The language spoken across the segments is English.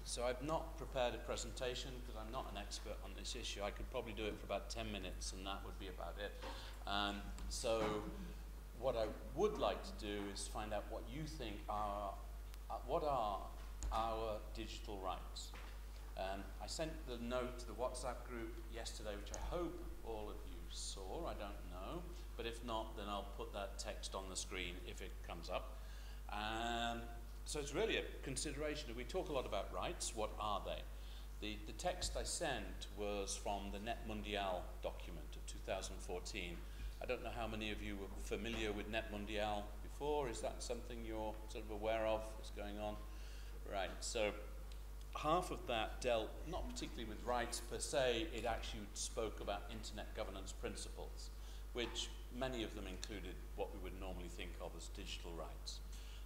So I've not prepared a presentation because I'm not an expert on this issue. I could probably do it for about 10 minutes and that would be about it. So what I would like to do is find out what you think are, what are our digital rights. I sent the note to the WhatsApp group yesterday, which I hope all of you saw. I don't know, but if not, then I'll put that text on the screen if it comes up. So it's really a consideration. We talk a lot about rights. What are they? The text I sent was from the Net Mundial document of 2014. I don't know how many of you were familiar with Net Mundial before. Is that something you're sort of aware of what's going on? Right, so half of that dealt not particularly with rights per se. It actually spoke about internet governance principles, which many of them included what we would normally think of as digital rights.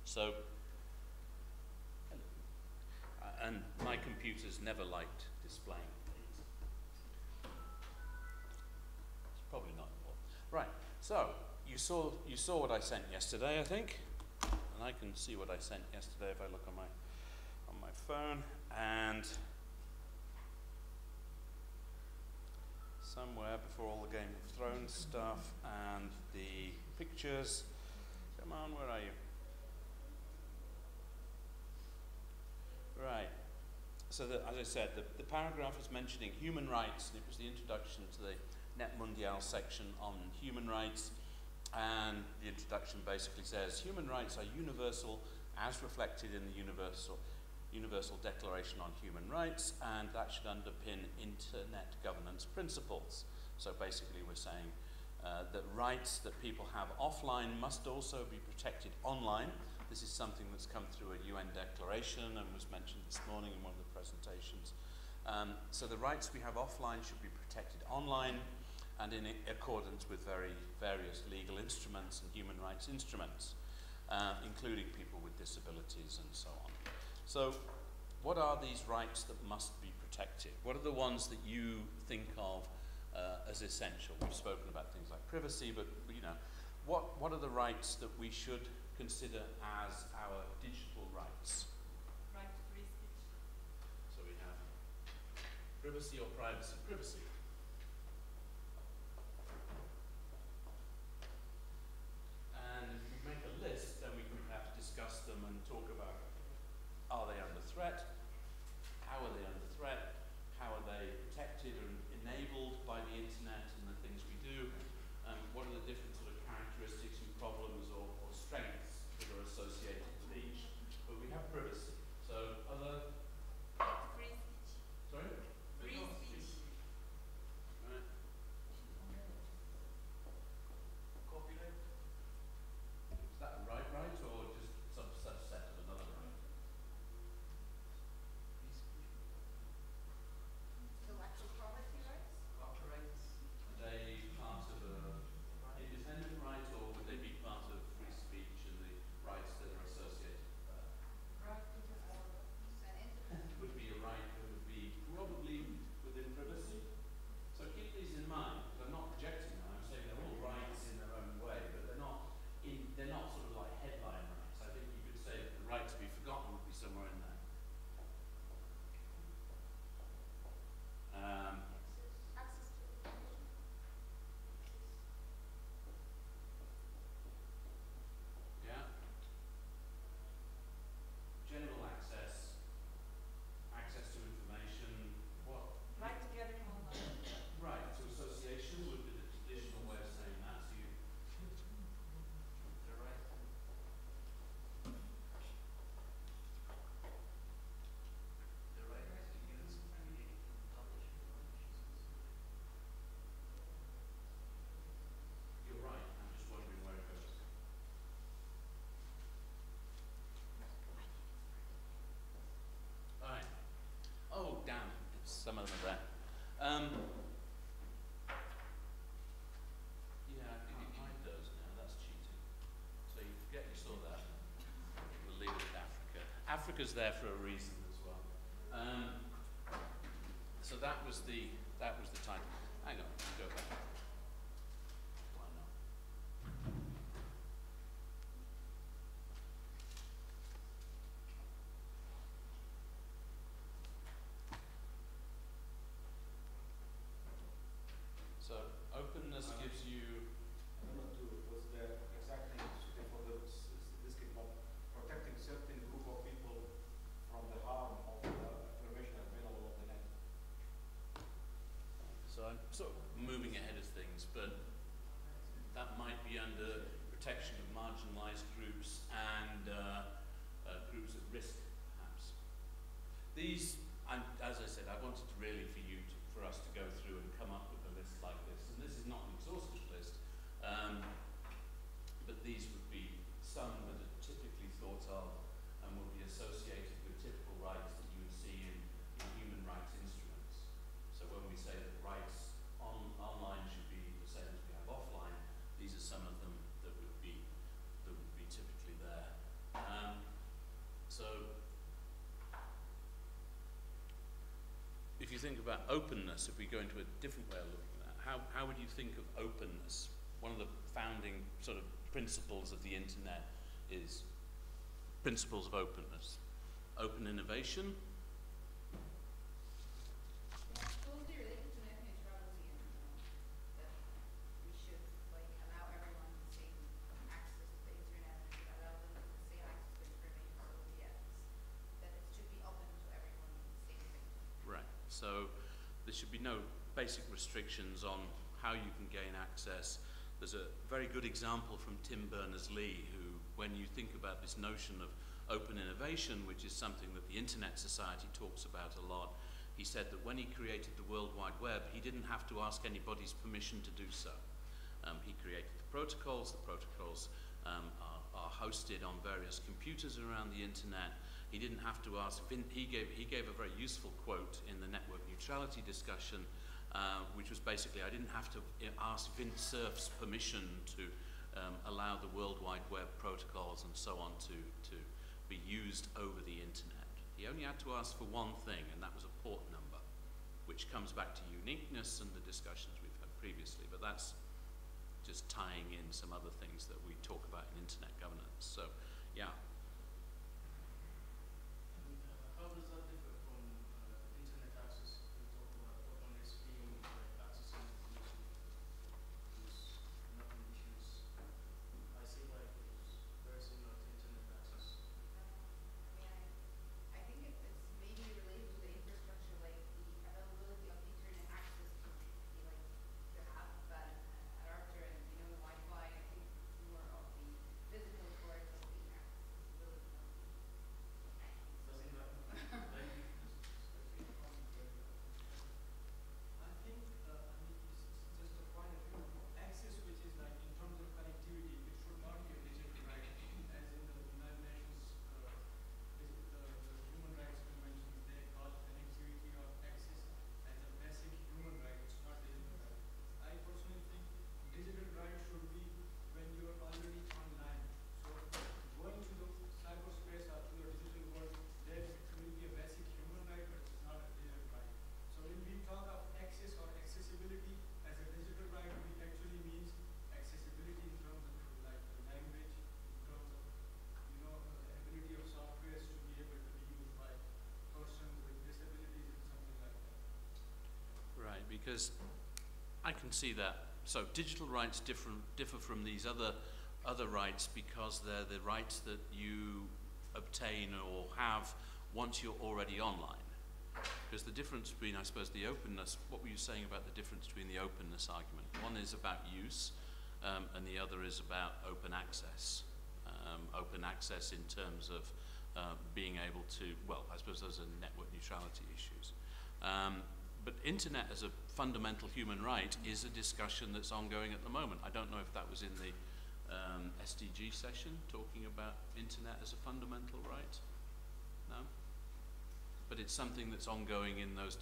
So, and my computers never liked displaying things. It's probably not important. Right, so you saw what I sent yesterday, I think, and I can see what I sent yesterday if I look on my phone, and somewhere before all the Game of Thrones stuff and the pictures. Come on, where are you? Right. So as I said, the paragraph is mentioning human rights, and it was the introduction to the Net Mundial section on human rights, and the introduction basically says human rights are universal as reflected in the Universal Declaration on Human Rights, and that should underpin internet governance principles. So basically we're saying that rights that people have offline must also be protected online. This is something that's come through a UN declaration and was mentioned this morning in one of the presentations. So the rights we have offline should be protected online and in accordance with various legal instruments and human rights instruments, including people with disabilities and so on. So what are these rights that must be protected? What are the ones that you think of as essential? We've spoken about things like privacy, but you know, what are the rights that we should consider as our digital rights? Right to free speech. So we have privacy or privacy. Privacy. And if we make a list, then we can perhaps discuss them and talk about, are they under threat? How are they under threat? How are they protected or enabled by the internet and the things we do? What are the different sort of characteristics and problems or strengths that are associated with each? But we have privacy. So other... Free speech. Sorry? Free speech. Right. Copyright? Is that a right or just some subset of another right? Intellectual property rights. Copyrights? Are they part of a independent right, or would they be part of free speech and the rights that are associated with that? Right to performance and independent. Would be a right that would be probably within privacy. So keep these in mind, because I'm not rejecting them. I'm saying they're all rights in their own way, but they're not sort of like headline rights. I think you could say that the right to be forgotten would be somewhere in there. Access to information. Yeah. General access, access to information, what? Right to gathering online. Right, to association would be the traditional way of saying that. So you, the right. The right to use, create, publish information. You're right, I'm just wondering where it goes. Alright. Oh, damn, it's some of them are there. Yeah, I think it hide those now, that's cheating. So you forget you saw that. We'll leave it at Africa. Africa's there for a reason as well. So that was the time. Hang on, go back. Why not? I'm sort of moving ahead of things, but that might be under protection of marginalised groups and groups at risk, perhaps. These, as I said, I wanted to really for us to go through and come up with a list like this, and this is not an exhaustive list, but these would be some that are typically thought of and would be associated with typical rights that you would see in human rights instruments. So when we say that rights online should be the same as we have offline, these are some of them that would be typically there. So if you think about openness, if we go into a different way of looking at that, how would you think of openness? One of the founding sort of principles of the internet is principles of openness. Open innovation. Yeah, closely related to net neutrality and that we should like allow everyone the same access to the internet and should allow them the same access to information. So yeah, that it should be open to everyone the same thing. Right. So there should be no basic restrictions on how you can gain access. There's a very good example from Tim Berners-Lee, who, when you think about this notion of open innovation, which is something that the Internet Society talks about a lot, he said that when he created the World Wide Web, he didn't have to ask anybody's permission to do so. He created the protocols are hosted on various computers around the Internet. He didn't have to ask, he gave a very useful quote in the network neutrality discussion, which was basically, I didn't have to ask Vint Cerf's permission to allow the World Wide Web protocols and so on to be used over the internet. He only had to ask for one thing, and that was a port number, which comes back to uniqueness and the discussions we've had previously, but that's just tying in some other things that we talk about in internet governance. So, yeah. How does that differ from internet access? We talk about openness being accessing information. There's nothing issues. I see like it's very similar to internet access. I think it's maybe related to the infrastructure, like the availability of internet access to be like to have that at Arthur and Wi-Fi. I think it's more of the physical part of the accessibility. Doesn't that I think it's just a point of view. Access, which is like in terms of connectivity, it should not be a digital right, as in the United Nations, the human rights conventions, they call connectivity or access as a basic human right. It's not digital right. I personally think digital right should be when you are already online. So going to the cyberspace or to the digital world, there will be a basic human right, but it's not a digital right. So when we talk of access or accessibility as a digital right, it actually means accessibility in terms of like the language, in terms of the ability of softwares to be able to be used by persons with disabilities and something like that. Right, because I can see that. So digital rights differ from these other rights because they're the rights that you obtain or have once you're already online. Because the difference between, I suppose, the openness, what were you saying about the difference between the openness argument? One is about use, and the other is about open access. Open access in terms of being able to, well, I suppose those are network neutrality issues. But internet as a fundamental human right is a discussion that's ongoing at the moment. I don't know if that was in the SDG session, talking about internet as a fundamental right. No? But it's something that's ongoing in those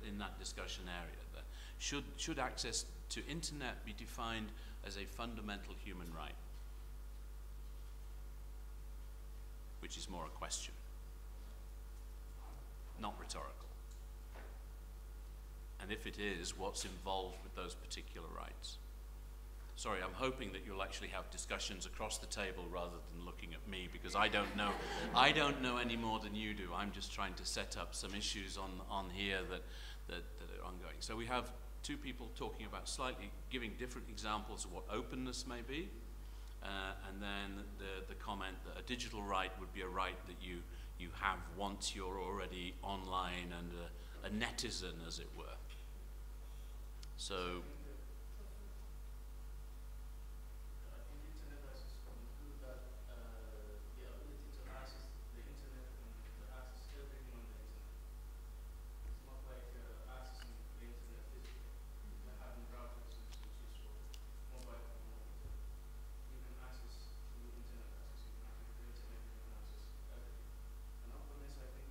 in that discussion area. That should access to internet be defined as a fundamental human right? Which is more a question, not rhetorical. And if it is, what's involved with those particular rights? Sorry, I'm hoping that you'll actually have discussions across the table rather than looking at me, because I don't know any more than you do. I'm just trying to set up some issues on here that are ongoing. So we have two people talking about slightly giving different examples of what openness may be, and then the comment that a digital right would be a right that you have once you're already online and a netizen, as it were. So I think internet access could include that the ability to access the internet and to access everything on the internet. It's not like accessing the internet physically. You're having routers which is for mobile phone or whatever. You can access through internet access. You can access the internet. You can access everything. And openness, I think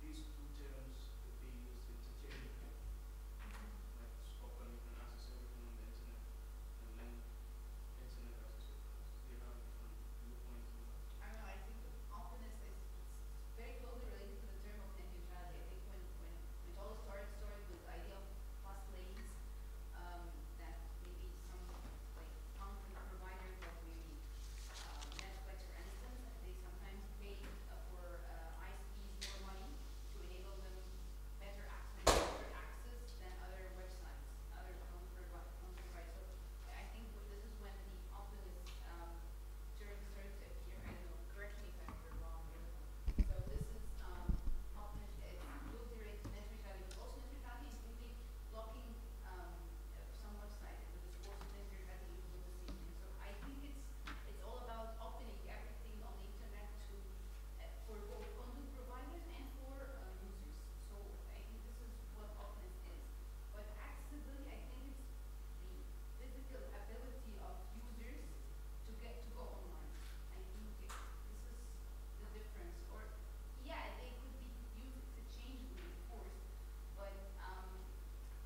these two terms could be used interchangeably. Like open, you can access everything on the internet, and then internet access. Do you have a different viewpoint on that? I don't know, I think openness is very closely related to the term of net neutrality. I think when it all started with the idea of plus lanes, that maybe some like content providers like maybe Netflix for instance, they sometimes pay for ISPs more money to enable them better access than other websites, other content providers. So I think this is when the openness term started to appear. I don't know, correct me if I'm wrong here. So this is openness is closely related to net neutrality, but also net neutrality including blocking some websites. If it is forced net neutrality includes the same thing. So I think it's all about opening everything on the internet to for both content providers and for users. So I think this is what openness is. But accessibility, I think it's the physical ability of users to get to go online. I think this is the difference. Or yeah, they could be used interchangeably, of course, but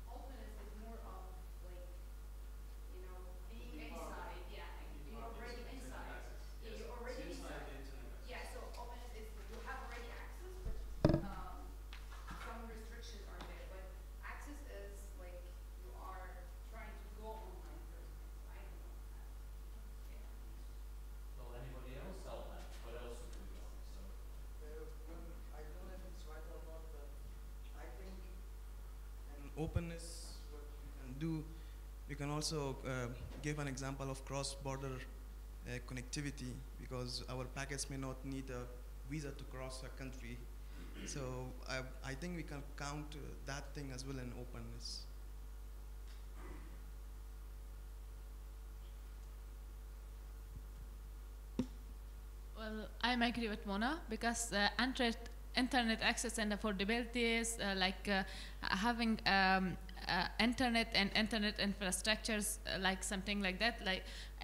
openness is more of like being inside. Yeah, you're already inside. Yeah, you're already inside. Yeah, so openness is you have already access, but some restrictions are there. But access is like you are trying to go online first. So I don't know. Yeah. well, anybody else help that? What else have we got? So Well, I don't know if it's right or not, but I think an openness, what we can do, we can also give an example of cross-border connectivity because our packets may not need a visa to cross a country. So I think we can count that thing as well in openness. Well, I'm agree with Mona because internet access and affordability is having internet and internet infrastructures like something like that.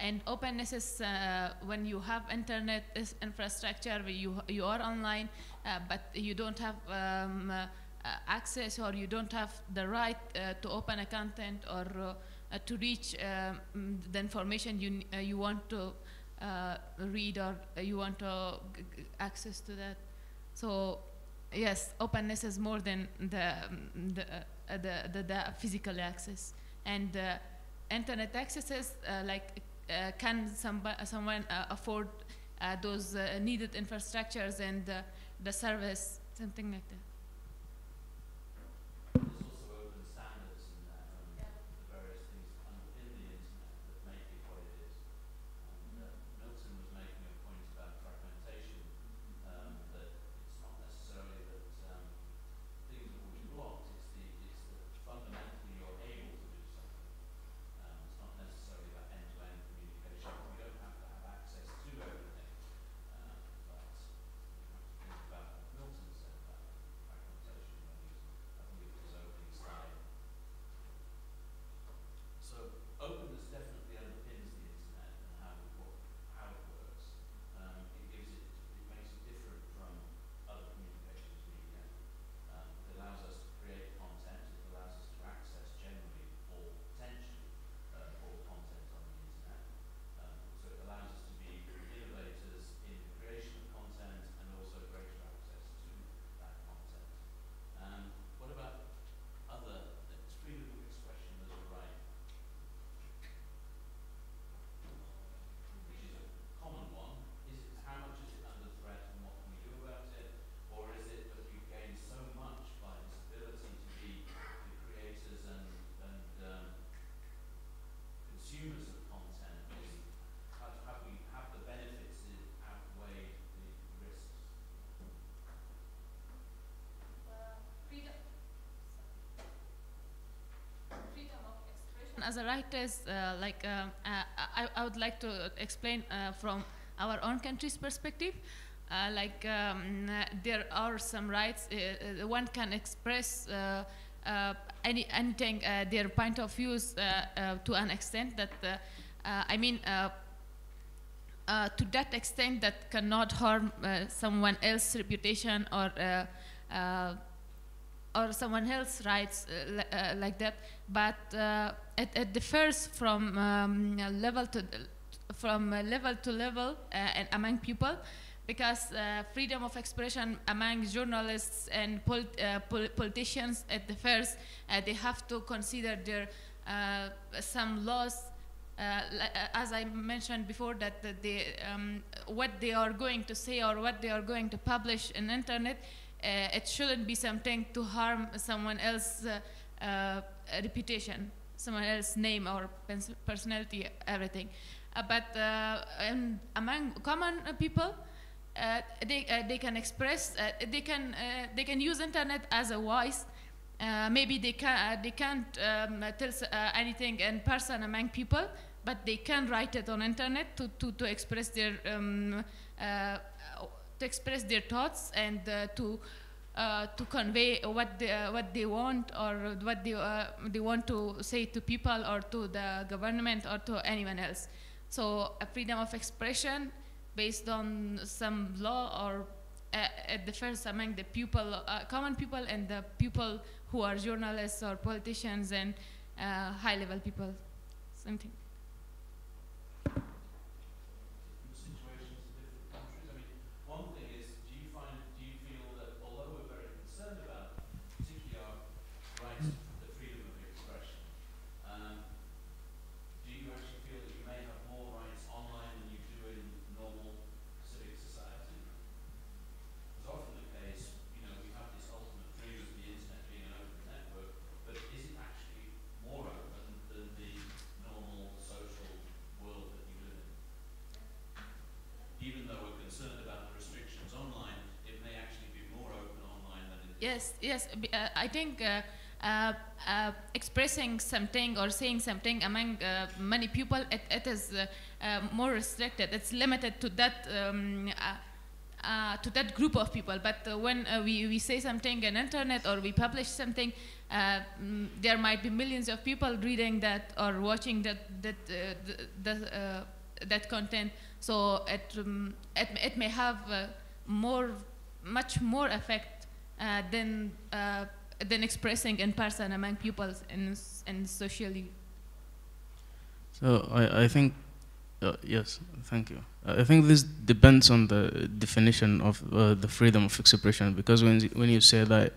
And openness is when you have internet infrastructure, where you are online, but you don't have access or you don't have the right to open a content or to reach the information you want to read or you want to access to that. So yes, openness is more than the physical access. And internet access is can someone afford those needed infrastructures and the service, something like that. there's also open standards and the various things that underpin the internet that make it what it is. And Milton was making a point about fragmentation, that it's not necessarily that things are always blocked, it's that fundamentally you're able to do something. It's not necessarily about end-to-end communication. You don't have to have access to everything, but you have to think about what Milton said about that. as a writers, I would like to explain from our own country's perspective. There are some rights. One can express anything, their point of views to an extent that to that extent that cannot harm someone else's reputation or someone else's rights like that. But it differs from level to level and among people, because freedom of expression among journalists and politicians, at the first, they have to consider their some laws, as I mentioned before, that what they are going to say or what they are going to publish on internet, it shouldn't be something to harm someone else's reputation, someone else's name or personality, everything. And among common people, they can express, they can use internet as a voice. Maybe they can't tell anything in person among people, but they can write it on internet to express their thoughts and to convey what they want, or what they want to say to people or to the government or to anyone else. So a freedom of expression based on some law, or at the first among the people, common people, and the people who are journalists or politicians and high-level people, something. Situations in different countries. I mean, one thing is, do you feel that although we're very concerned about, particularly our rights, the freedom of expression, do you actually feel that you may have more rights online than you do in normal civic society? It's often the case, you know, we have this ultimate dream of the internet being an open network, but is it actually more open than the normal social world that you live in? Even though we're concerned about the restrictions online, it may actually be more open online than it is. Yes. I think expressing something or saying something among many people, it is more restricted. It's limited to that group of people. But when we say something on internet or we publish something, there might be millions of people reading that or watching that content. So it may have much more effect than expressing in person among people and socially. So I think, yes, thank you. I think this depends on the definition of the freedom of expression, because when you say that,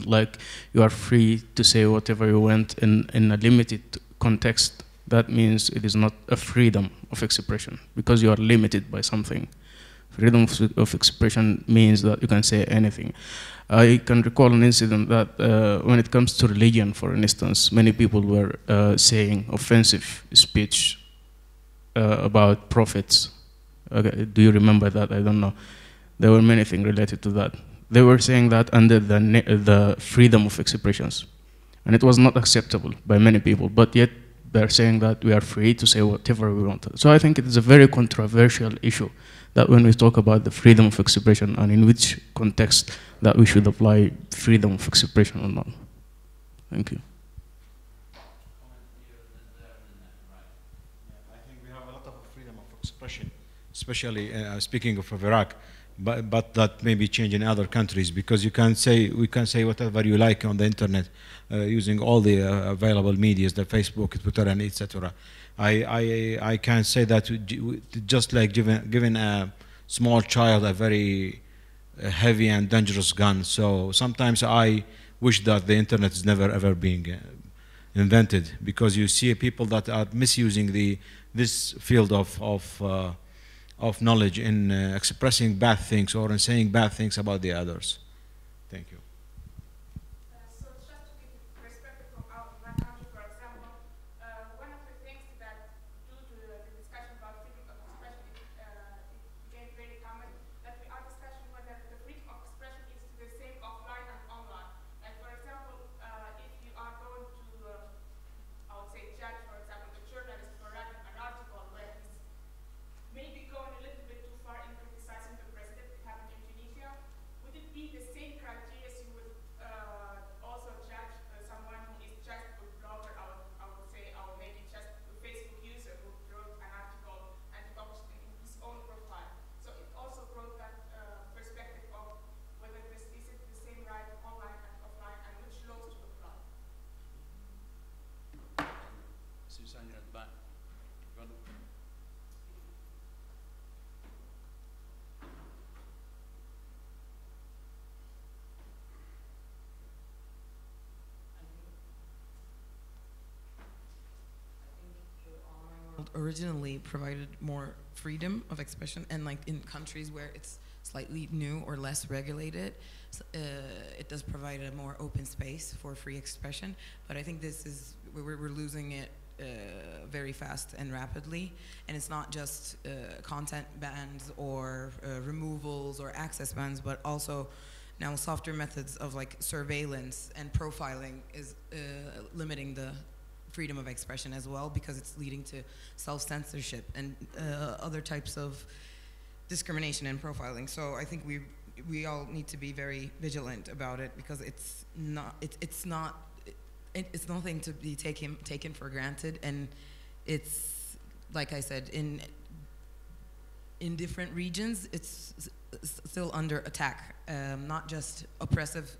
like, you are free to say whatever you want in a limited context, that means it is not a freedom of expression, because you are limited by something. Freedom of expression means that you can say anything. I can recall an incident that when it comes to religion, for instance, many people were saying offensive speech about prophets. Okay, do you remember that? I don't know. There were many things related to that. They were saying that under the freedom of expressions, and it was not acceptable by many people, but yet they're saying that we are free to say whatever we want. So I think it is a very controversial issue that when we talk about the freedom of expression and in which context that we should apply freedom of expression or not. Thank you. I think we have a lot of freedom of expression, especially speaking of Iraq, but that may be changed in other countries, because we can say whatever you like on the internet using all the available medias, the Facebook, Twitter, and etc. I can say that just like giving a small child a very heavy and dangerous gun. So sometimes I wish that the internet is never ever being invented, because you see people that are misusing this field of knowledge in expressing bad things or in saying bad things about the others. Thank you. So just to give perspective from my country, for example, one of the things that due to the discussion about freedom of expression, it became very common that we are discussing whether the freedom of expression is the same offline and online. Like, for example, if you are going to, I would say, judge originally provided more freedom of expression, and like in countries where it's slightly new or less regulated, it does provide a more open space for free expression. But I think this is, we're losing it very fast and rapidly, and it's not just content bans or removals or access bans, but also now softer methods of like surveillance and profiling is limiting the freedom of expression as well, because it's leading to self-censorship and other types of discrimination and profiling. So I think we all need to be very vigilant about it, because it's nothing to be taken for granted, and it's, like I said, in different regions it's still under attack, not just oppressive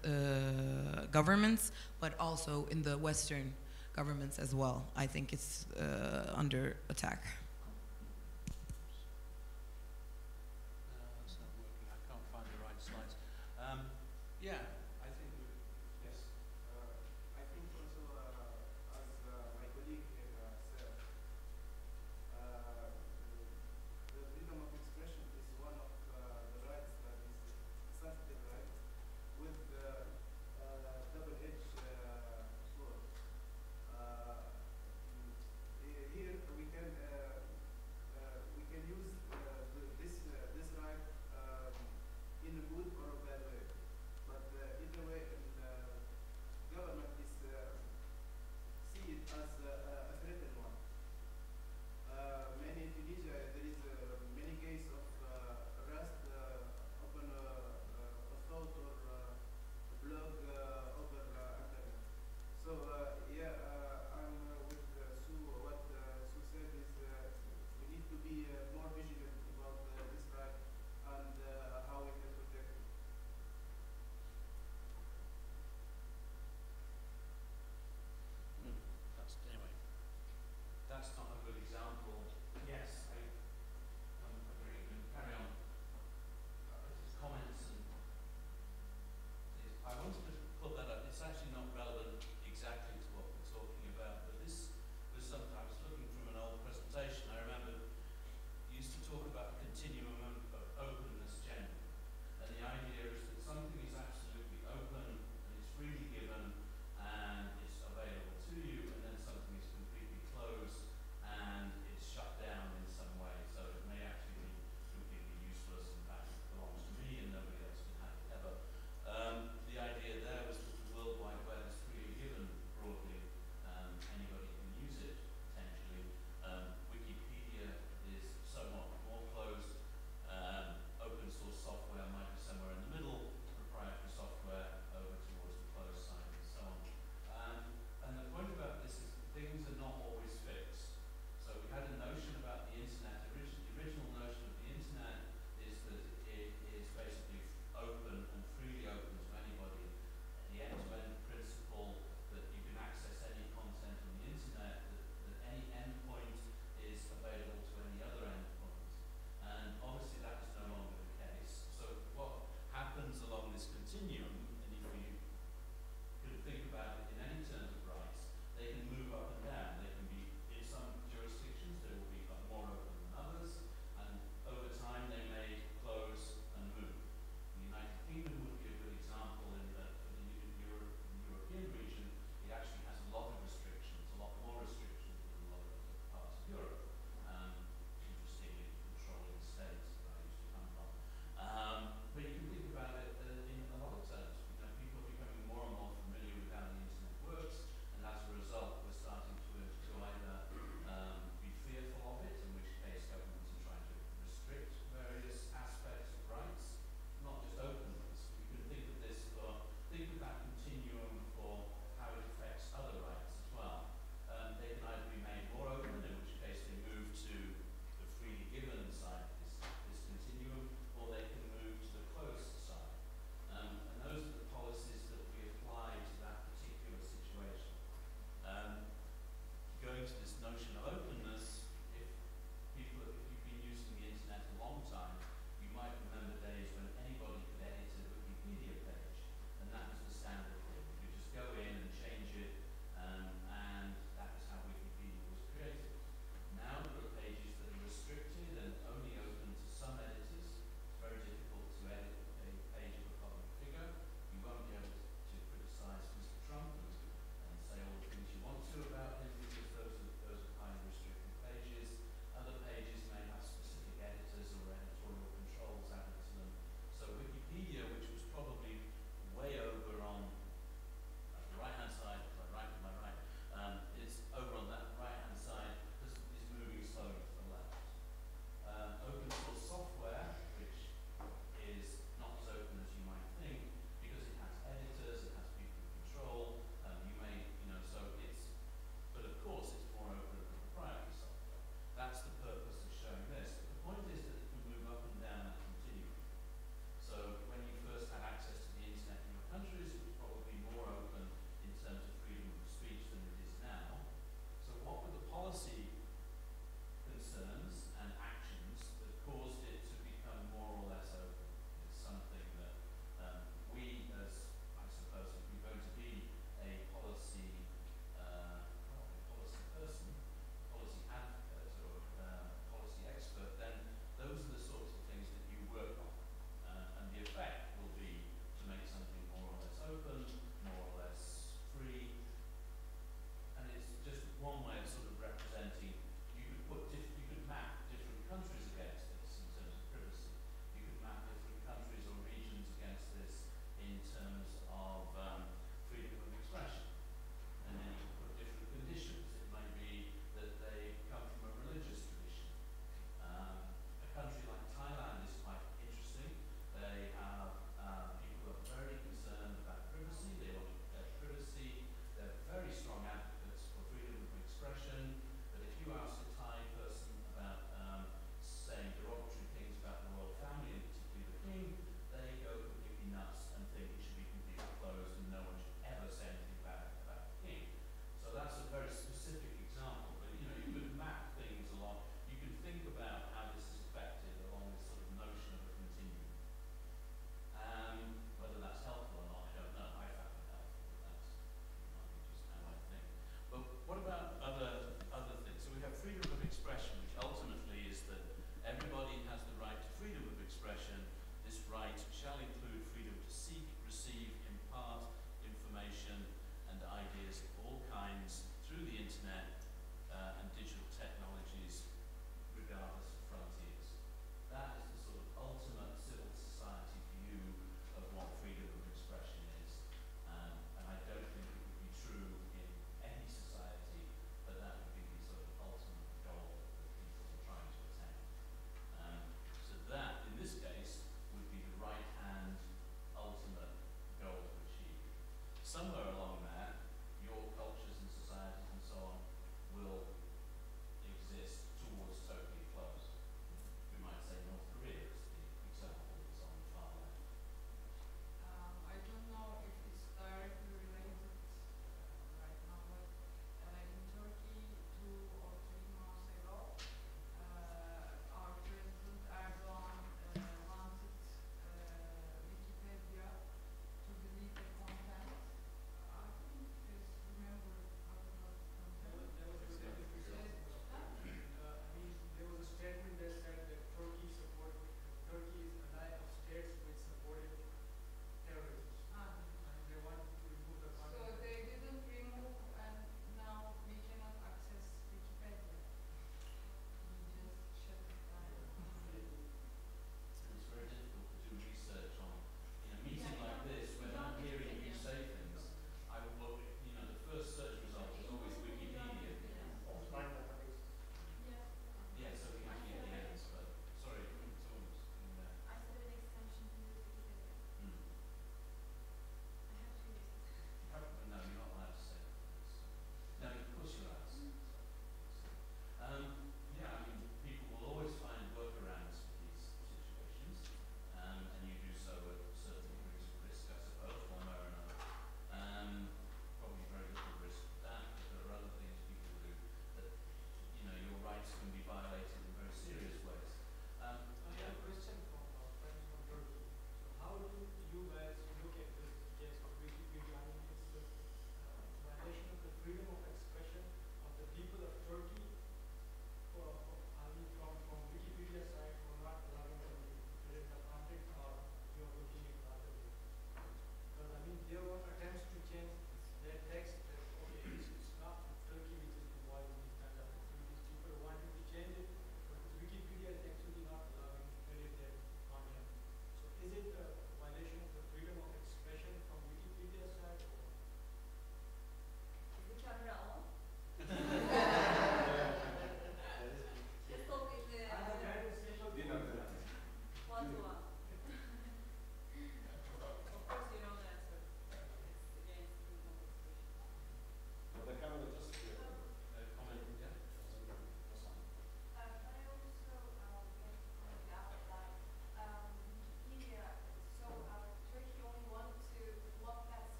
governments, but also in the Western governments as well. I think it's under attack. It's not working. I can't find the right slides. Yeah, I think yes. I think also, as my colleague said, the freedom of expression is one of the rights that is sensitive right, with double-edged sword. Here we can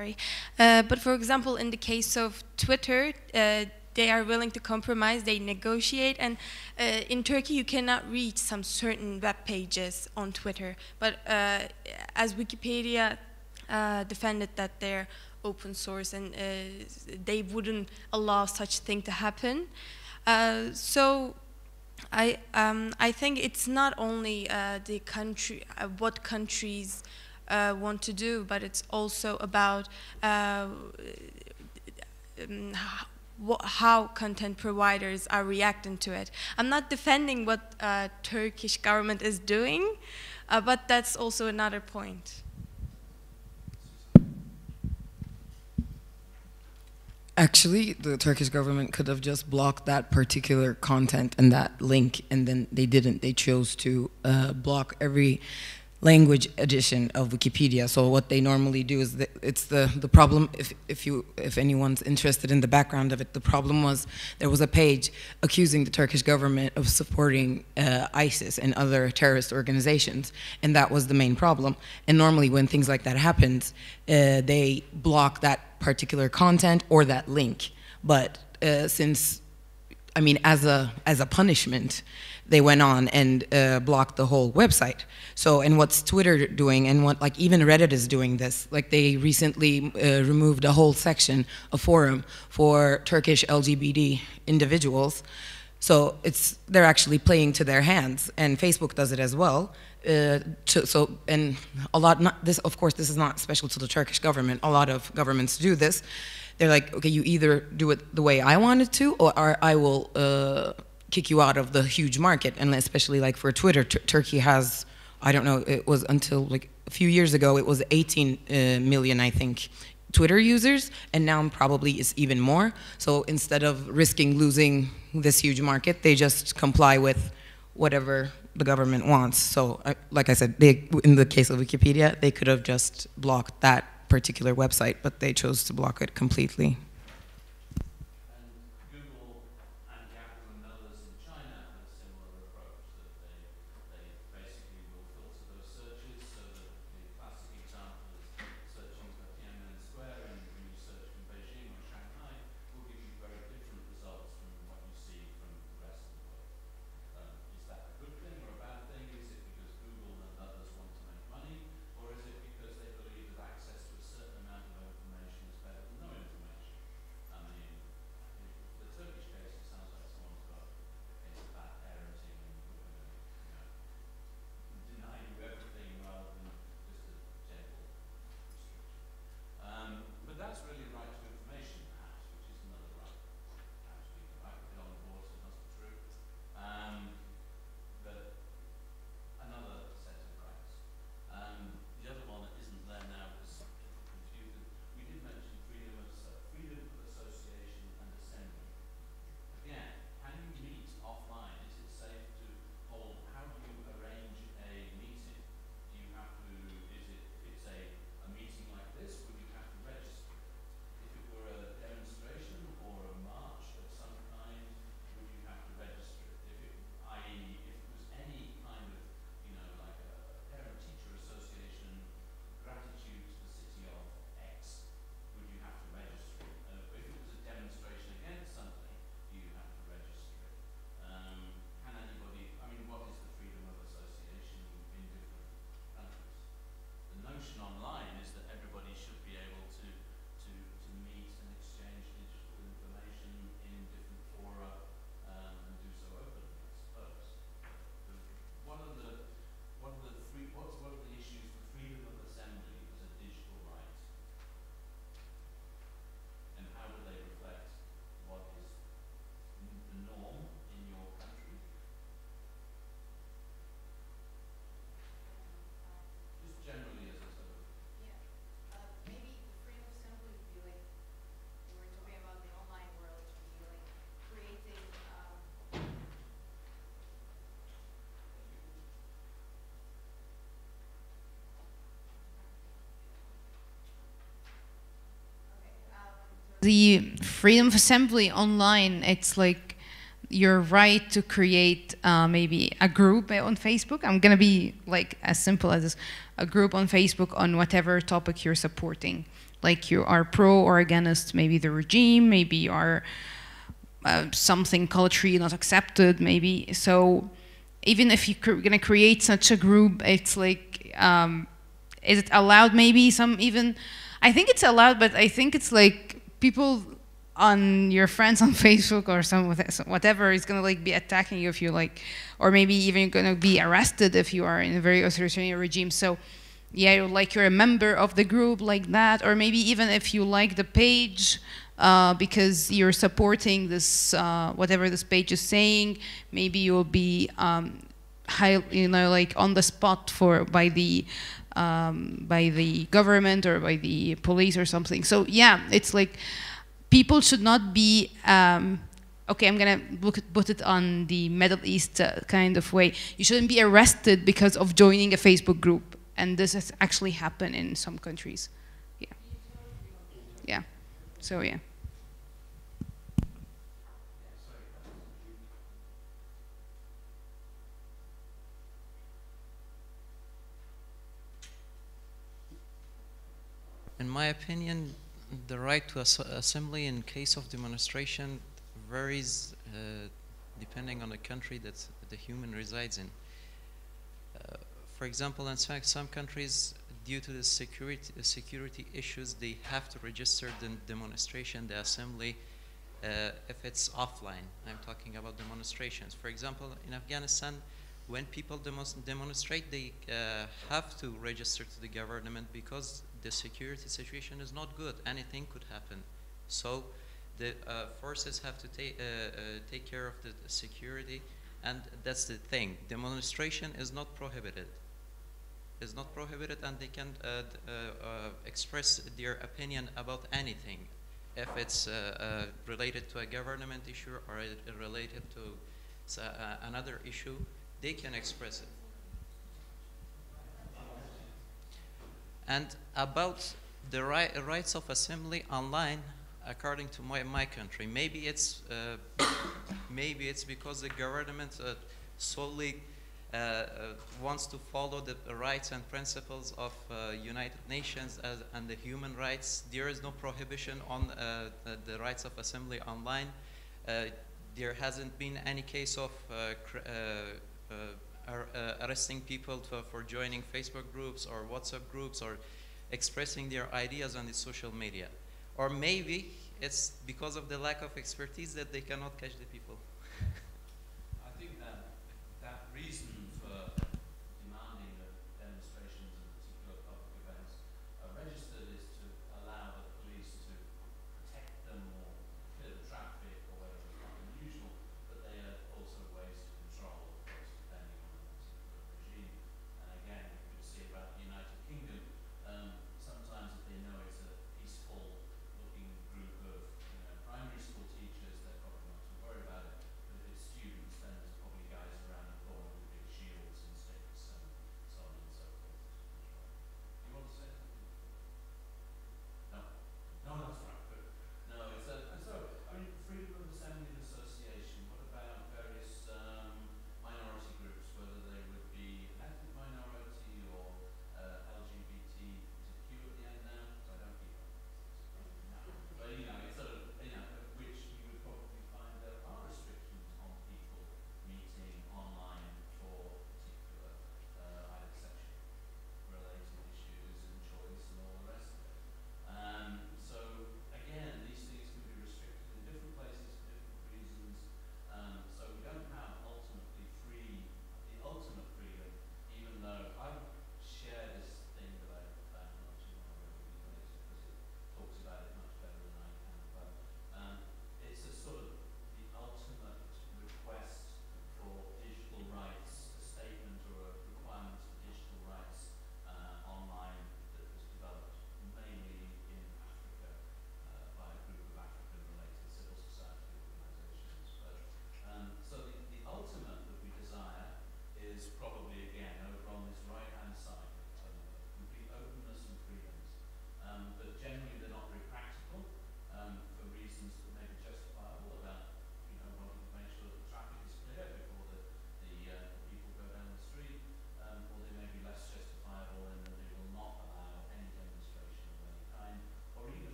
sorry. But for example, in the case of Twitter, they are willing to compromise, they negotiate, and in Turkey you cannot reach some certain web pages on Twitter. But as Wikipedia defended that they're open source and they wouldn't allow such thing to happen. So I think it's not only the country, what countries want to do, but it's also about how content providers are reacting to it. I'm not defending what Turkish government is doing, but that's also another point. Actually, the Turkish government could have just blocked that particular content and that link, and then they didn't. They chose to block every language edition of Wikipedia. So what they normally do is it's the problem. If anyone's interested in the background of it, the problem was there was a page accusing the Turkish government of supporting ISIS and other terrorist organizations, and that was the main problem. And normally when things like that happens, they block that particular content or that link. But since, I mean, as a punishment, they went on and blocked the whole website. So, and what's Twitter doing, and what, like, even Reddit is doing this. Like, they recently removed a whole section, a forum for Turkish LGBT individuals. So they're actually playing to their hands, and Facebook does it as well. And a lot, of course, this is not special to the Turkish government. A lot of governments do this. They're like, okay, you either do it the way I want it to, or I will kick you out of the huge market. And especially like for Twitter, Turkey has, I don't know, it was until like a few years ago, it was 18 million, I think, Twitter users, and now probably it's even more. So instead of risking losing this huge market, they just comply with whatever the government wants. So like I said, in the case of Wikipedia, they could have just blocked that particular website, but they chose to block it completely. The freedom of assembly online, it's like your right to create maybe a group on Facebook. I'm gonna be like as simple as this, a group on Facebook on whatever topic you're supporting. like you are pro or against maybe the regime, maybe you are something culturally not accepted, maybe. So even if you're going to create such a group, it's like, is it allowed? Maybe some even, I think it's allowed, but I think it's like people on your friends on Facebook or some whatever is gonna like be attacking you if you like, or maybe even gonna be arrested if you are in a very authoritarian regime. So yeah, like you're a member of the group like that, or maybe even if you like the page because you're supporting this whatever this page is saying, maybe you'll be like on the spot by the government or by the police or something. So yeah, it's like people should not be okay, I'm gonna put it on the Middle East kind of way. You shouldn't be arrested because of joining a Facebook group, and this has actually happened in some countries. Yeah. Yeah. So yeah. In my opinion, the right to assembly in case of demonstration varies depending on the country that the human resides in. For example, in some countries, due to the security issues, they have to register the demonstration, the assembly, if it's offline. I'm talking about demonstrations. For example, in Afghanistan, when people demonstrate, they have to register to the government because the security situation is not good. Anything could happen. So the forces have to take care of the security, and that's the thing. Demonstration is not prohibited. It's not prohibited, and they can express their opinion about anything. If it's related to a government issue or related to another issue, they can express it. And about the rights of assembly online, according to my country, maybe it's because the government solely wants to follow the rights and principles of United Nations and the human rights. There is no prohibition on the rights of assembly online. There hasn't been any case of arresting people for joining Facebook groups or WhatsApp groups or expressing their ideas on the social media. Or maybe it's because of the lack of expertise that they cannot catch the people. I think that reason for demanding that demonstrations and particular public events are registered is to allow the police to protect them or clear the traffic or whatever. It's not unusual, but they are also ways to control, of course, depending on the particular regime. And again, you could see about the United Kingdom, sometimes if they know it's a peaceful looking group of primary school teachers, they're probably not too worried about it.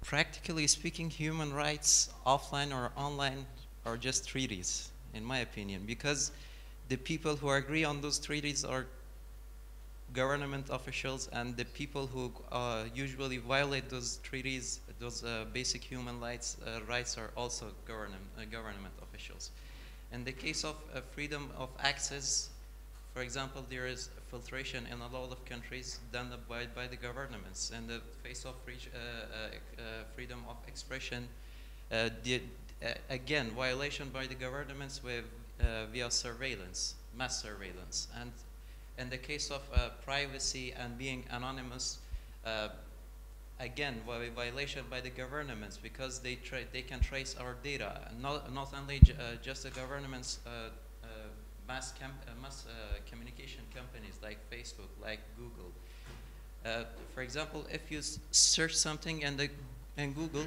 practically speaking, human rights, offline or online, are just treaties, in my opinion, because the people who agree on those treaties are government officials, and the people who usually violate those treaties, those basic human rights, are also government officials. In the case of freedom of access, for example, there is filtration in a lot of countries done by the governments. In the face of freedom of expression, again, violation by the governments via surveillance, mass surveillance. And in the case of privacy and being anonymous, again, violation by the governments, because they can trace our data. Not only just the governments, mass communication companies like Facebook, like Google. For example, if you search something in Google,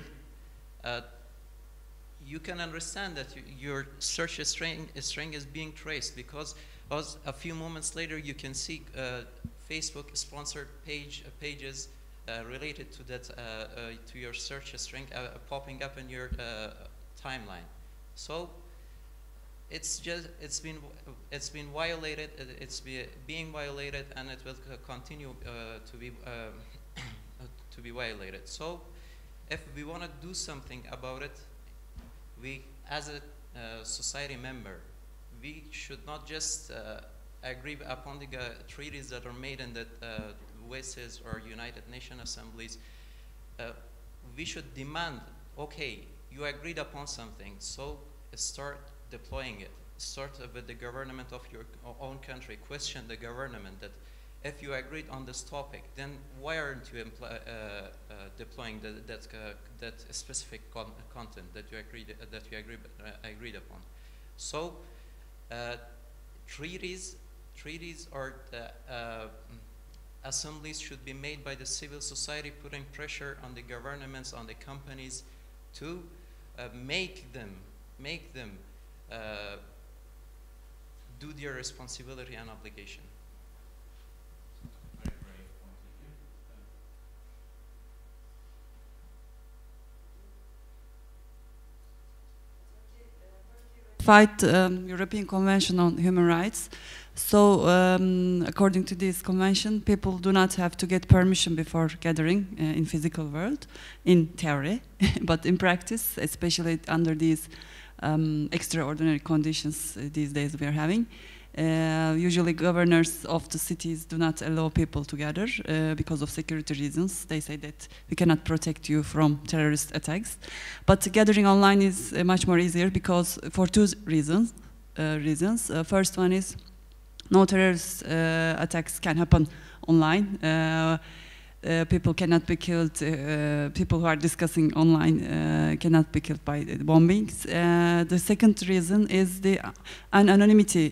you can understand that your search string is being traced, because a few moments later you can see Facebook sponsored pages related to that to your search string popping up in your timeline. So it's been violated. It's being violated, and it will continue to be violated. So if we want to do something about it, we, as a society member, we should not just agree upon the treaties that are made in the OASIS or United Nations assemblies. We should demand, okay, you agreed upon something, so start deploying it. Start with the government of your own country. Question the government that if you agreed on this topic, then why aren't you deploying that specific content that you agreed upon? So treaties or assemblies should be made by the civil society, putting pressure on the governments, on the companies, to make them do their responsibility and obligation. Very brave point of view. Fight European Convention on Human Rights. So according to this convention, people do not have to get permission before gathering in physical world, in theory, but in practice, especially under these extraordinary conditions these days we are having, usually governors of the cities do not allow people to gather because of security reasons. They say that we cannot protect you from terrorist attacks. But gathering online is much more easier because for two reasons. First one is no terrorist attacks can happen online. People cannot be killed. People who are discussing online cannot be killed by bombings. The second reason is the anonymity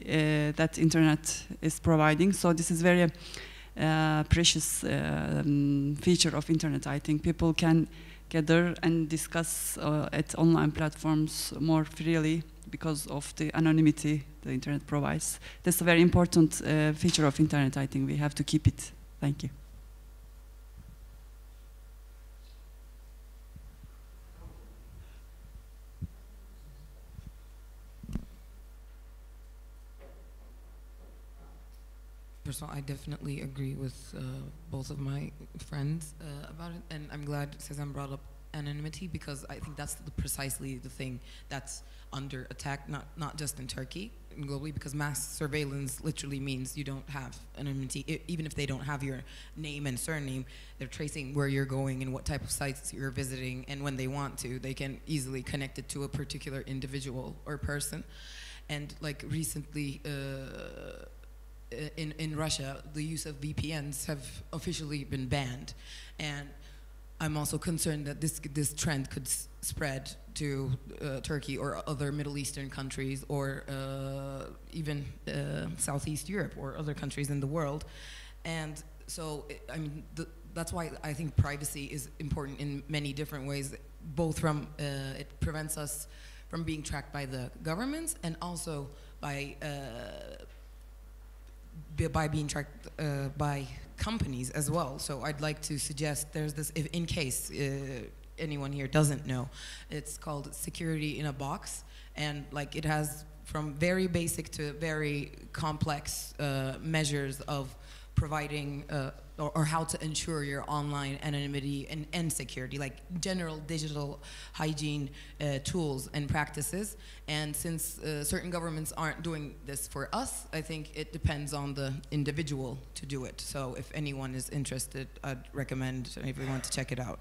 that internet is providing. So this is very precious feature of internet. I think people can gather and discuss at online platforms more freely because of the anonymity the internet provides. That's a very important feature of internet. I think we have to keep it. Thank you. First of all, I definitely agree with both of my friends about it, and I'm glad Cezanne brought up anonymity, because I think that's precisely the thing that's under attack, not just in Turkey, and globally, because mass surveillance literally means you don't have anonymity. Even if they don't have your name and surname, they're tracing where you're going and what type of sites you're visiting, and when they want to, they can easily connect it to a particular individual or person. And like recently, in Russia, the use of VPNs have officially been banned, and I'm also concerned that this trend could spread to Turkey or other Middle Eastern countries, or even Southeast Europe or other countries in the world. And so, I mean, that's why I think privacy is important in many different ways, both from it prevents us from being tracked by the governments, and also by being tracked by companies as well. So I'd like to suggest there's this, in case anyone here doesn't know. It's called Security in a Box, and like it has from very basic to very complex measures of providing or how to ensure your online anonymity and security, like general digital hygiene tools and practices. And since certain governments aren't doing this for us, I think it depends on the individual to do it. So if anyone is interested, I'd recommend everyone to check it out.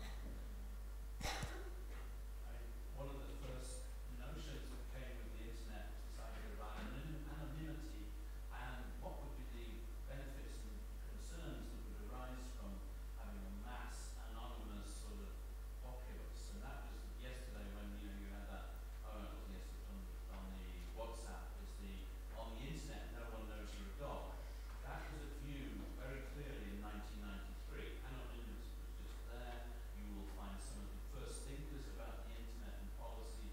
One of the first notions that came with the internet was this idea of anonymity and what would be the benefits and concerns that would arise from having a mass anonymous sort of populace. And that was yesterday when you had that, oh no, it wasn't yesterday, on the WhatsApp, is on the internet no one knows you're a dog. That was a view very clearly in 1993. Anonymity was just there. You will find some of the first thinkers about the internet and policy,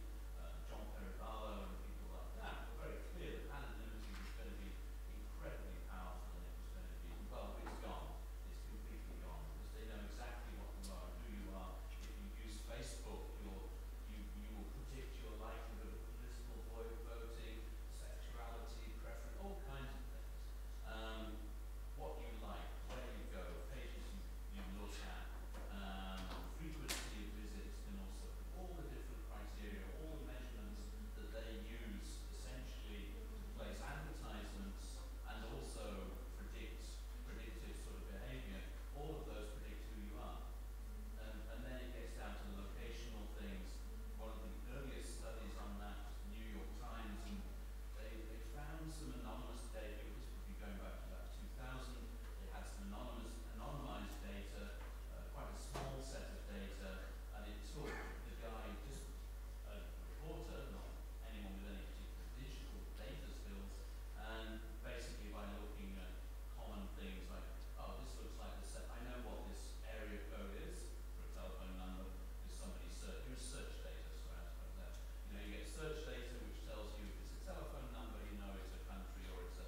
John Peribalo and people like that, were very clear that anonymity was going to be incredibly powerful and it was going to be, well, it's gone. It's completely gone because they know exactly what you are and who you are. If you use Facebook, you will predict your likelihood of political voting, sexuality, preference, all kinds of things. What you like, where you go, pages you look at, frequency of visits can also, all the different criteria, all the measurements that they use essentially to place advertisements and also predictive sort of behavior, all of those predict who you are. And then it gets down to the locational things. One of the earliest studies on that was the New York Times, and they found some anonymous data. This would be going back to about 2000. They had some anonymized data, quite a small set of data, and it took the guy, just a reporter, not anyone with any particular digital data skills, and basically by looking at common things like, oh, this looks like I know what this area code is for a telephone number because somebody here's search data, so I suppose that. You get search data which tells you if it's a telephone number, you know it's a country or it's a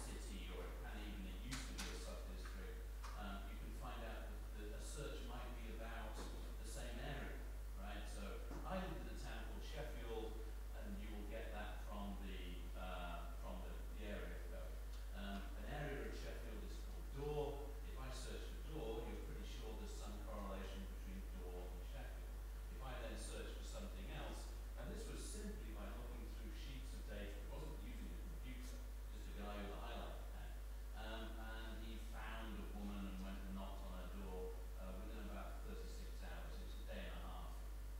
city, or it used to be a sub-district. You can find out that a search might be about the same area, right? So I lived in a town called Sheffield, and you will get that from the area code. An area in Sheffield is called Door. If I search for Door, you're pretty sure there's some correlation between Door and Sheffield. If I then search for something else, and this was simply by looking through sheets of data, it wasn't using a computer, just a guy with a highlighter pen. And he found a woman and went and knocked on her door within about 36 hours. It was a day and a half.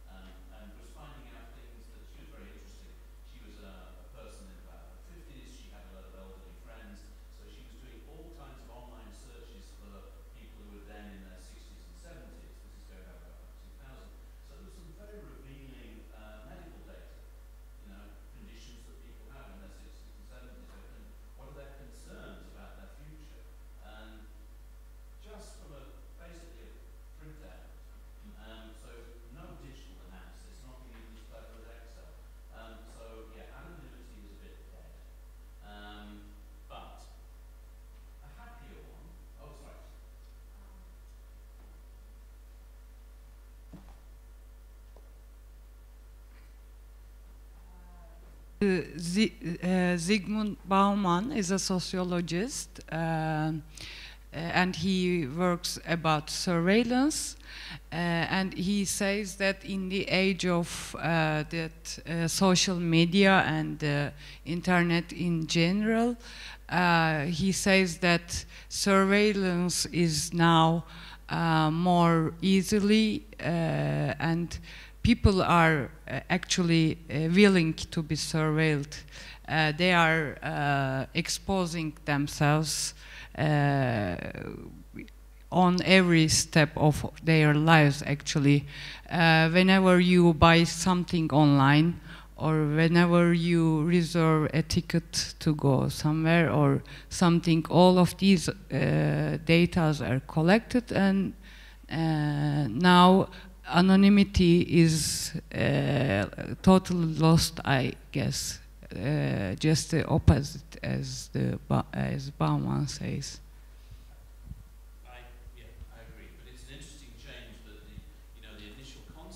And was finding out things that she was very interesting. She was a person in about her 50s. She had a lot of elderly friends. So she was doing all kinds of online searches for people who were then in their 60s and 70s. This is going back about 2000. So there was some very revealing medical data. Conditions that people have in their 60s and 70s, and what are their concerns about their future. And just from basically a printout, so no digital analysis, nothing even as clever as Excel. So yeah, anonymity is a bit dead. But a happier one, oh sorry. Zygmunt Bauman is a sociologist, and he works about surveillance. And he says that in the age of social media and internet in general, he says that surveillance is now more easily and people are actually willing to be surveilled. They are exposing themselves on every step of their lives, actually. Whenever you buy something online, or whenever you reserve a ticket to go somewhere or something, all of these data are collected, and now anonymity is totally lost, I guess. Just the opposite, as Bauman says. I agree, but it's an interesting change that the initial concept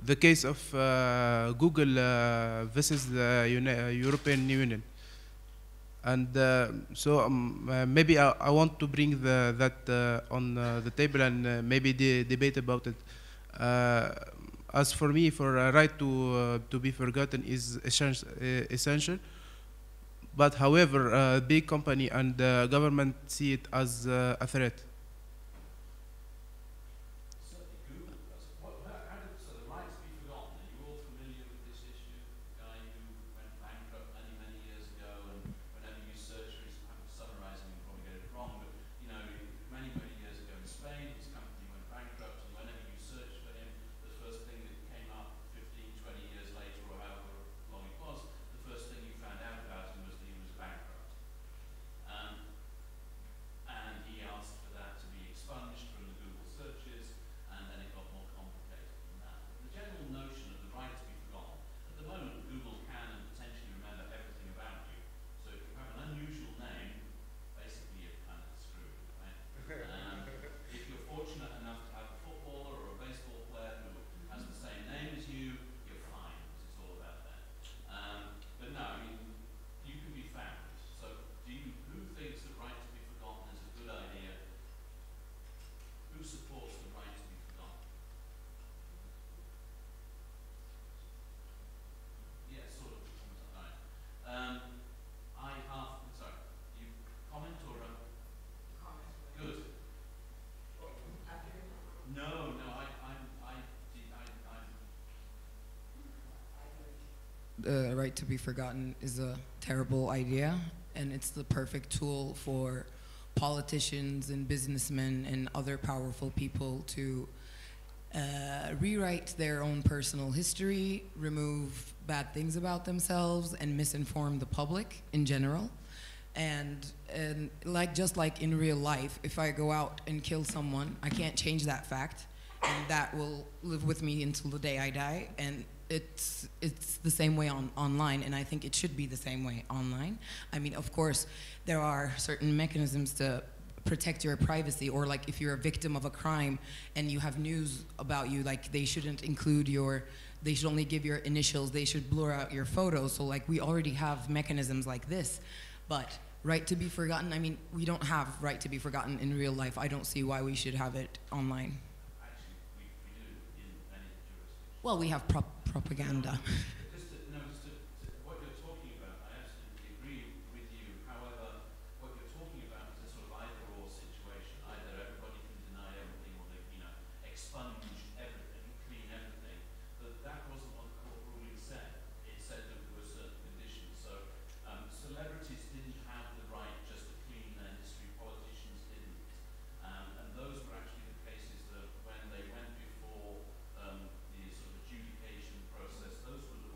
the case of Google versus the European Union. And so maybe I want to bring that on the table and maybe debate about it. As for me, for a right to be forgotten is essential. But however, big company and government see it as a threat. Right to be forgotten is a terrible idea, and it's the perfect tool for politicians and businessmen and other powerful people to rewrite their own personal history, remove bad things about themselves, and misinform the public in general. And like just like in real life, if I go out and kill someone, I can't change that fact, and that will live with me until the day I die. And it's the same way online, and I think it should be the same way online. I mean, of course, there are certain mechanisms to protect your privacy, or like if you're a victim of a crime and you have news about you, like they shouldn't include they should only give your initials, they should blur out your photos. So like we already have mechanisms like this, but right to be forgotten, I mean, we don't have right to be forgotten in real life. I don't see why we should have it online. Well, we have propaganda. What you're talking about, I absolutely agree with you. However, what you're talking about is a sort of either-or situation. Either everybody can deny everything, or they, expunge everything, clean everything. But that wasn't what the court ruling said. It said that there were certain conditions. So celebrities didn't have the right just to clean their history. Politicians didn't. And those were actually the cases that when they went before the sort of adjudication process, those were the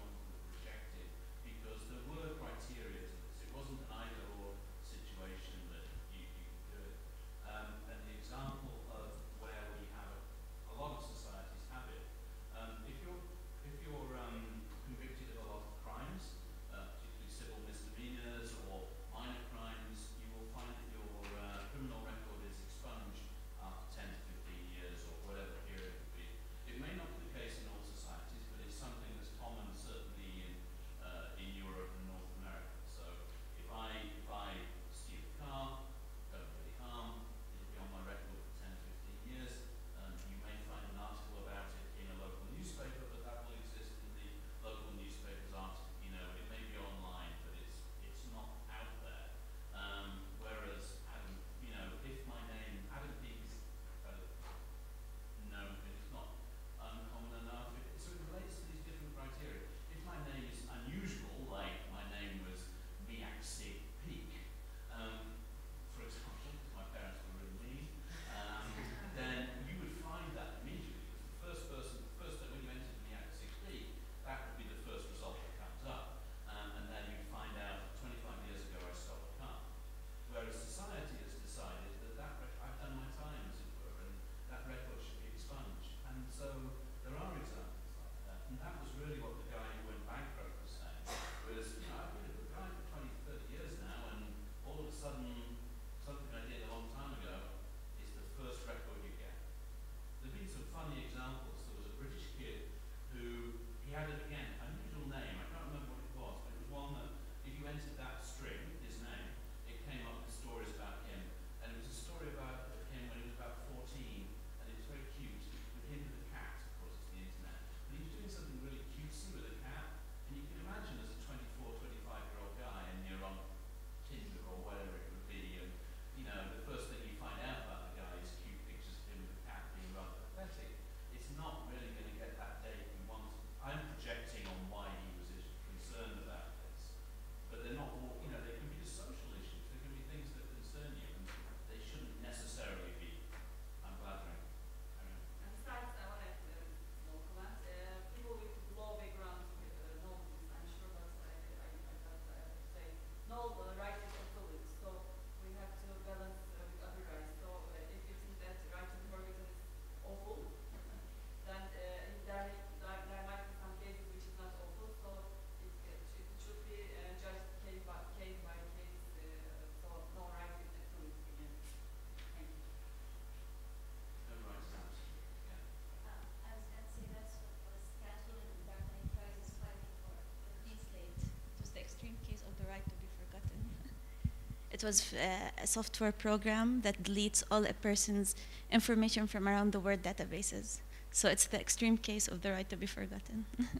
It was a software program that deletes all a person's information from around the world databases. So it's the extreme case of the right to be forgotten. Doesn't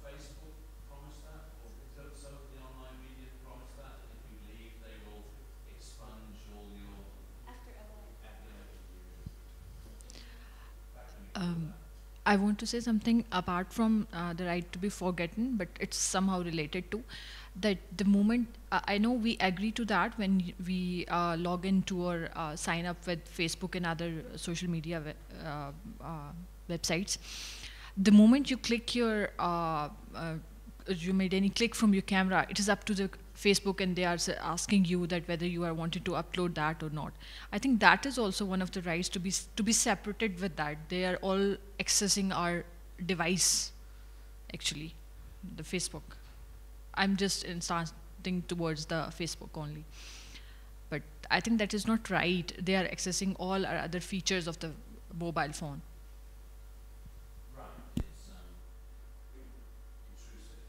Facebook promise that, or don't some of the online media promise that if you leave, they will expunge all your After a while. I want to say something apart from the right to be forgotten, but it's somehow related to that. The moment I know we agree to that when we log into or sign up with Facebook and other social media websites, the moment you click your you made any click from your camera, it is up to the Facebook, and they are asking you that whether you are wanting to upload that or not. I think that is also one of the rights to be separated with that. They are all accessing our device, actually, the Facebook. I'm just starting towards the Facebook only. But I think that is not right. They are accessing all our other features of the mobile phone. Right, it's intrusive,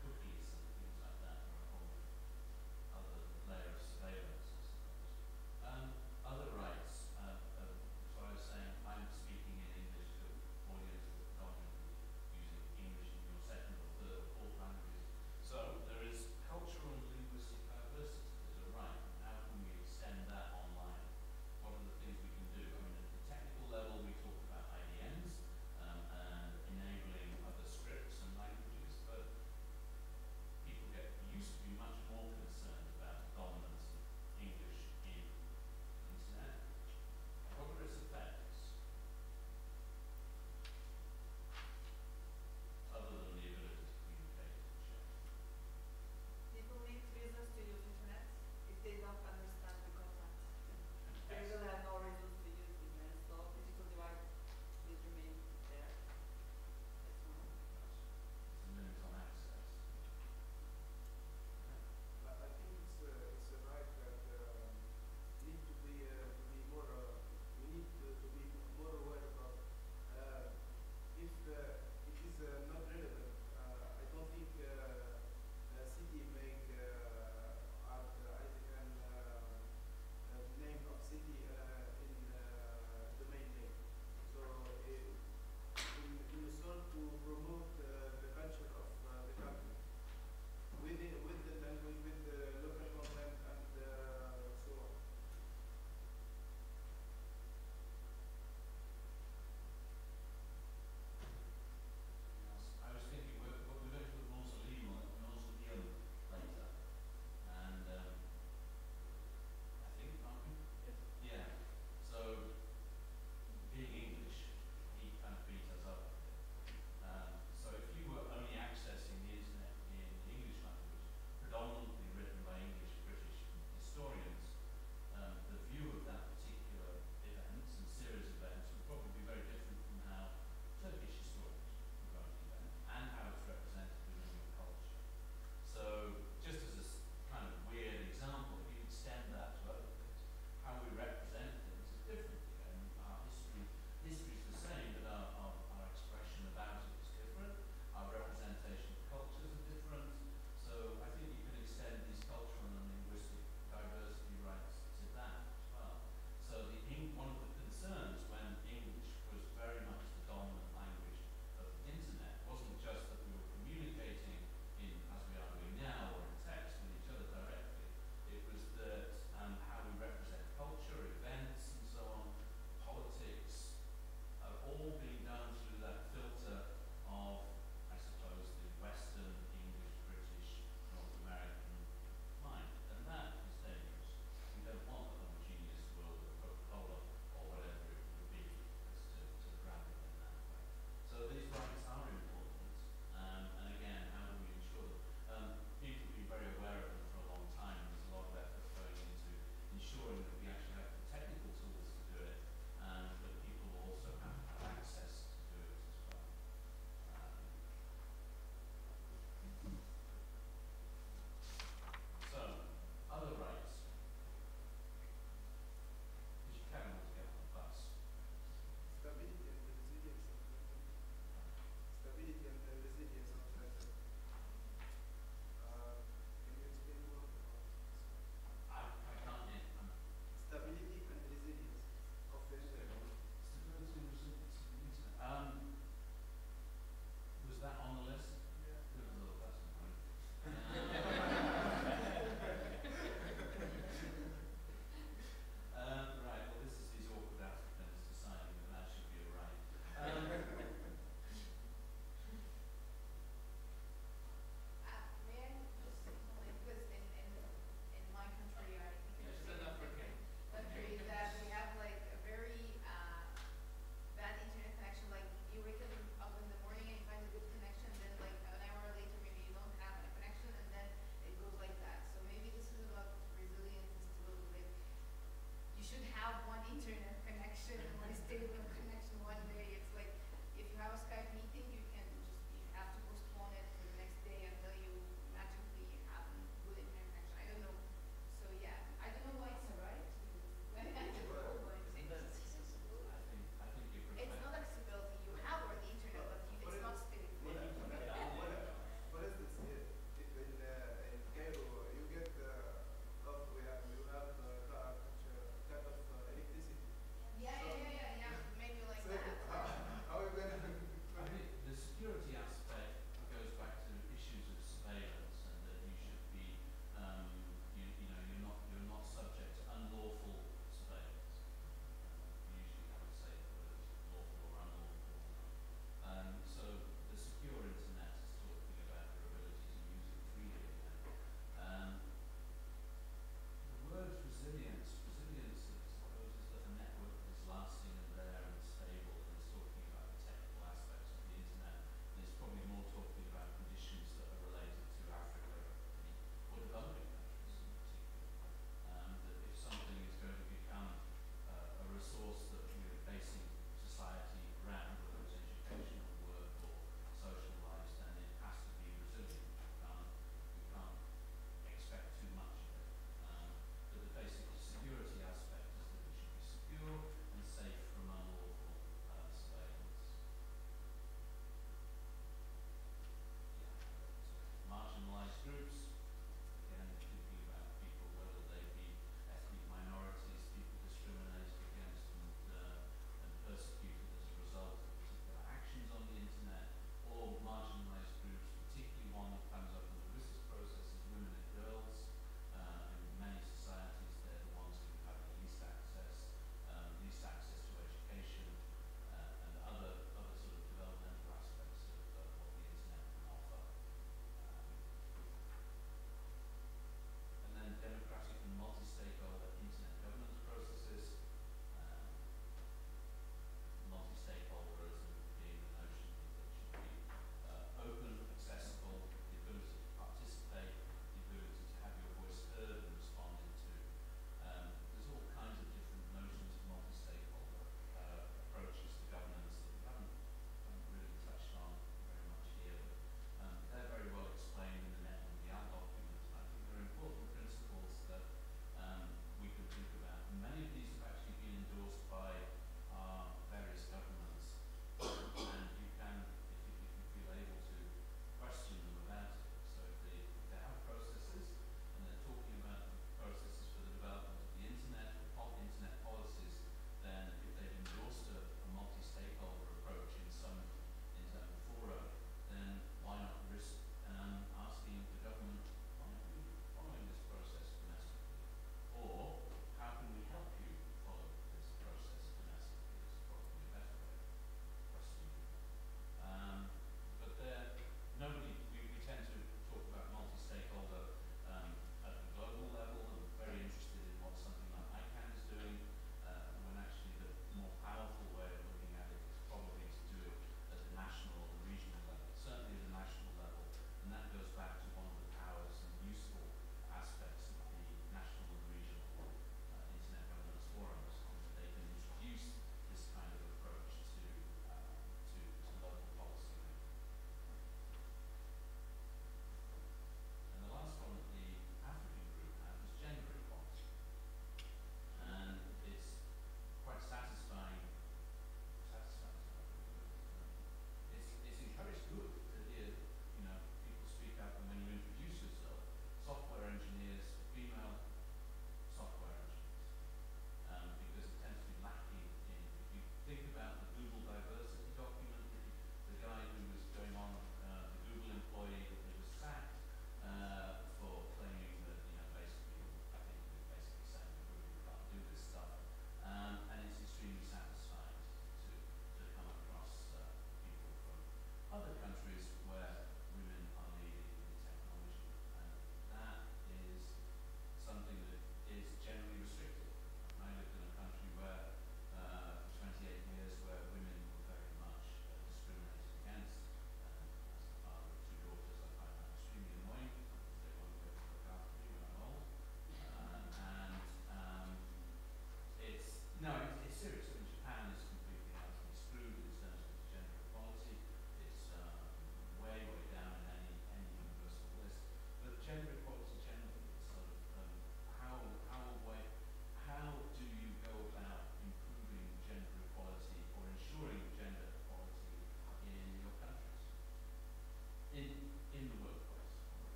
cookies and things like that are a whole other layer of surveillance, I suppose. Other rights, so I was saying, I'm speaking in English to an audience that predominantly using English in your second or third or fourth languages. So there is cultural and linguistic diversity as a right, and how can we extend that online? What are the things we can do? I mean, at the technical level, we talk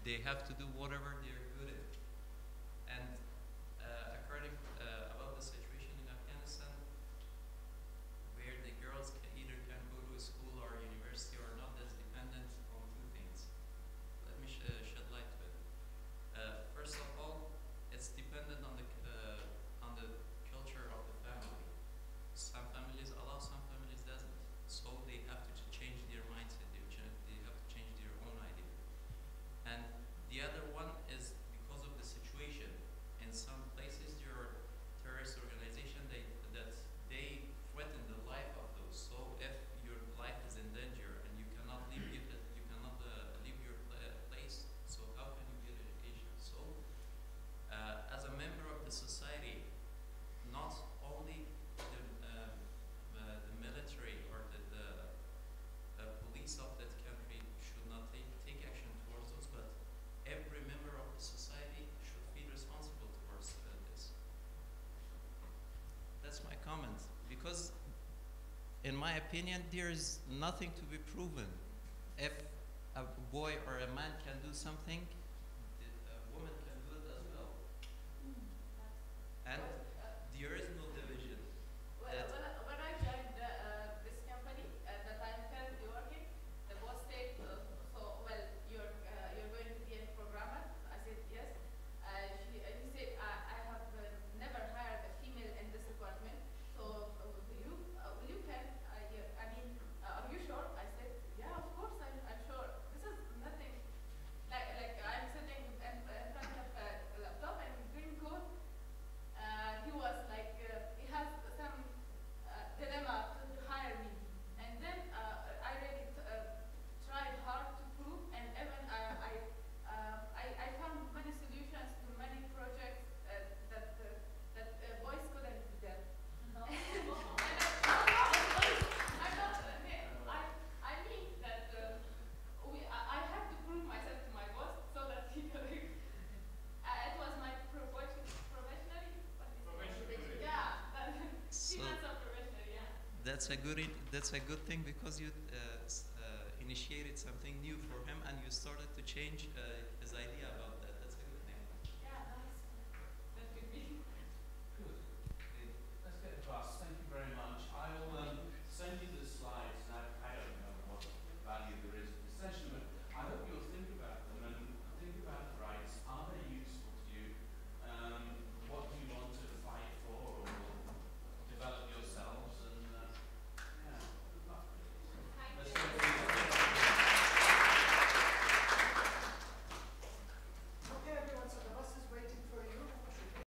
they have to do whatever they're good at. And according about the situation in Afghanistan, where the girls either can go to a school or university or not, that's dependent on two things. Let me shed light to it. First of all, it's dependent on the culture of the family. Some families allow, some families doesn't. So they have to change their mindset. They have to change their own idea. And the other one is because of the situation. In some places, there are terrorist organizations that they threaten the life of those. So if your life is in danger and you cannot leave leave your place, so how can you get education? So as a member of the society, not only the military or the police of that country should not take action towards those, but every member of the society should feel responsible towards this. That's my comment. Because in my opinion, there is nothing to be proven. If a boy or a man can do something, a woman can do it as well. And there is no division. When I joined this company that I'm currently working, the boss said, you're going to be a programmer. I said yes. He said, I have never hired a female in this department. So will you can? Are you sure? I said, yeah, of course I'm sure. This is nothing. Like I'm sitting in front of a laptop and doing code. He was like, he has some dilemma to hire me. And then I really tried hard to prove, and even I found many solutions to many projects that boys couldn't do that. I mean that I have to prove myself to my boss so that he can. It was my professionally. Yeah, So yeah. that's a good thing because you initiated something new for him and you started to change his idea about